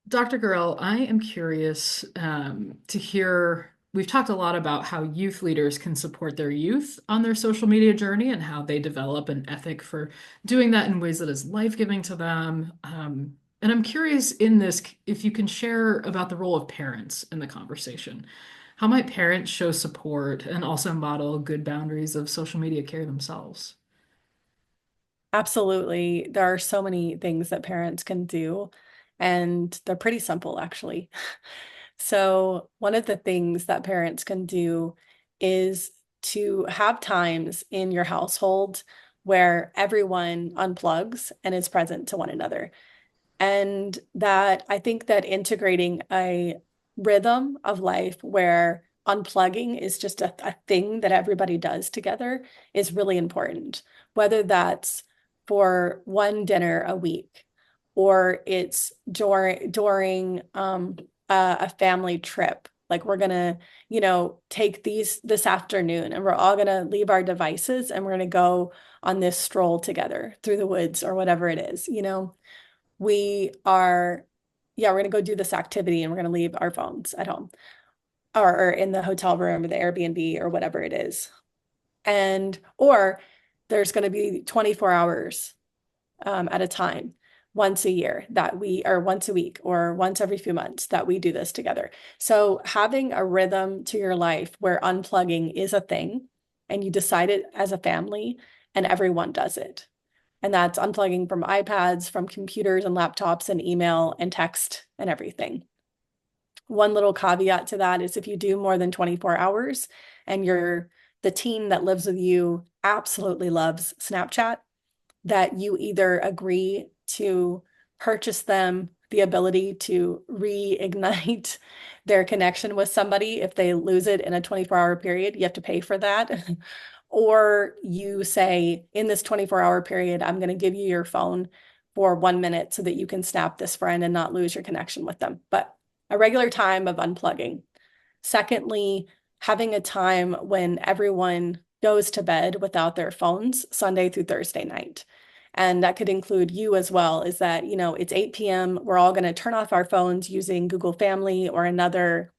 Dr. Gurrell, I am curious to hear. We've talked a lot about how youth leaders can support their youth on their social media journey and how they develop an ethic for doing that in ways that is life-giving to them. And I'm curious in this if you can share about the role of parents in the conversation. How might parents show support and also model good boundaries of social media care themselves? Absolutely. There are so many things that parents can do, and they're pretty simple, actually. So, one of the things that parents can do is to have times in your household where everyone unplugs and is present to one another. And that I think that integrating a rhythm of life where unplugging is just a thing that everybody does together is really important, whether that's for one dinner a week or it's during a family trip. Like we're gonna, take these this afternoon and we're all gonna leave our devices and we're gonna go on this stroll together through the woods or whatever it is. We are, yeah, we're going to go do this activity and we're going to leave our phones at home or in the hotel room or the Airbnb or whatever it is. Or there's going to be 24 hours at a time, once a year or once a week, or once every few months that we do this together. So having a rhythm to your life where unplugging is a thing and you decide it as a family and everyone does it. And that's unplugging from iPads, from computers and laptops and email and text and everything. One little caveat to that is if you do more than 24 hours and the teen that lives with you absolutely loves Snapchat, that you either agree to purchase them the ability to reignite their connection with somebody if they lose it in a 24-hour period. You have to pay for that. Or you say, in this 24-hour period, I'm going to give you your phone for 1 minute so that you can snap this friend and not lose your connection with them. But a regular time of unplugging. Secondly, having a time when everyone goes to bed without their phones Sunday through Thursday night. And that could include you as well, is that, it's 8 p.m. We're all going to turn off our phones using Google Family or another,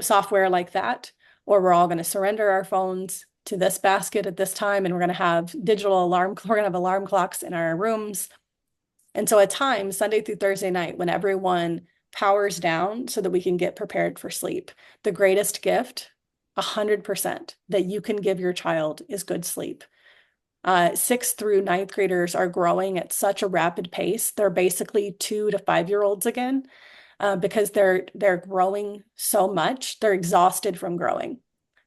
software like that. Or we're all going to surrender our phones to this basket at this time. And we're going to have we're going to have alarm clocks in our rooms. And so at times, Sunday through Thursday night, when everyone powers down so that we can get prepared for sleep, the greatest gift, 100%, that you can give your child is good sleep. Sixth through ninth graders are growing at such a rapid pace. They're basically 2 to 5 year olds again, because they're growing so much. They're exhausted from growing.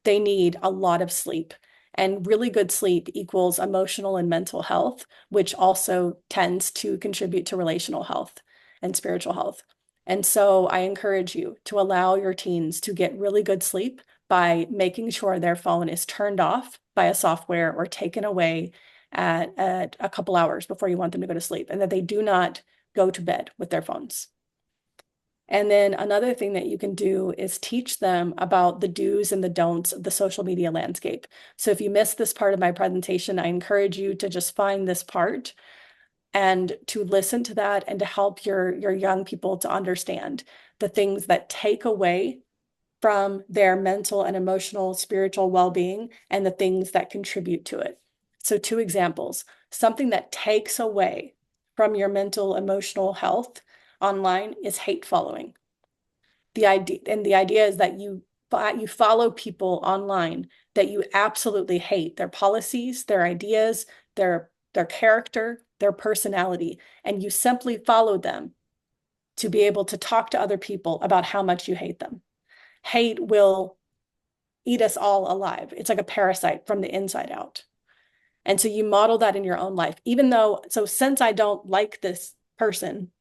They need a lot of sleep. And really good sleep equals emotional and mental health, which also tends to contribute to relational health and spiritual health. And so I encourage you to allow your teens to get really good sleep by making sure their phone is turned off by a software or taken away at a couple hours before you want them to go to sleep, and that they do not go to bed with their phones. And then another thing that you can do is teach them about the do's and the don'ts of the social media landscape. So if you missed this part of my presentation, I encourage you to just find this part and to listen to that and to help your young people to understand the things that take away from their mental and emotional, spiritual well-being and the things that contribute to it. So two examples, something that takes away from your mental, emotional health online is hate following. The idea is that you follow people online that you absolutely hate, their policies, their ideas, their character, their personality, and you simply follow them to be able to talk to other people about how much you hate them. Hate will eat us all alive. It's like a parasite from the inside out. And so you model that in your own life, even though, so since I don't like this person,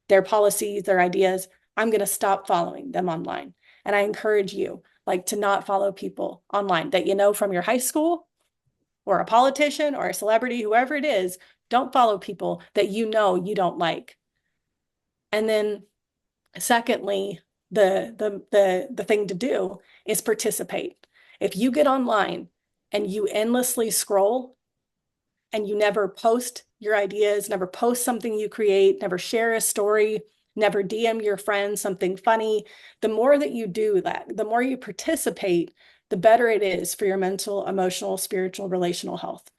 their policies, their ideas, I'm going to stop following them online. And I encourage you, like, to not follow people online that you know from your high school or a politician or a celebrity, whoever it is. Don't follow people that you know you don't like. And then secondly, the thing to do is participate. If you get online and you endlessly scroll and you never post your ideas, never post something you create, never share a story, never DM your friend something funny. The more that you do that, the more you participate, the better it is for your mental, emotional, spiritual, relational health.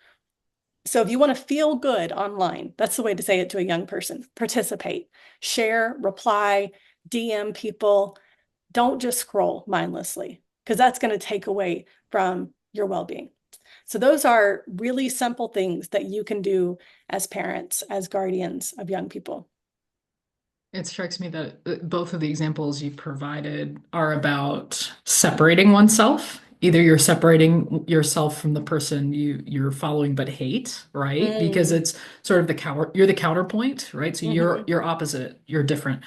So if you want to feel good online, that's the way to say it to a young person. Participate, share, reply, DM people. Don't just scroll mindlessly because that's going to take away from your well-being. So those are really simple things that you can do as parents, as guardians of young people. It strikes me that both of the examples you provided are about separating oneself. Either you're separating yourself from the person you're following but hate, right? Because Mm, it's sort of you're the counterpoint, right? So mhm. you're opposite, you're different.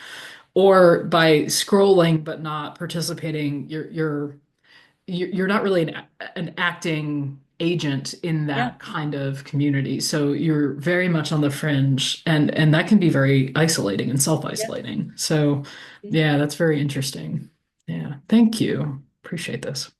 Or by scrolling but not participating, you're not really an acting agent in Yeah, that kind of community. So you're very much on the fringe, and that can be very isolating and yeah. self-isolating. So Mhm. yeah, that's very interesting. Yeah, thank you. Appreciate this.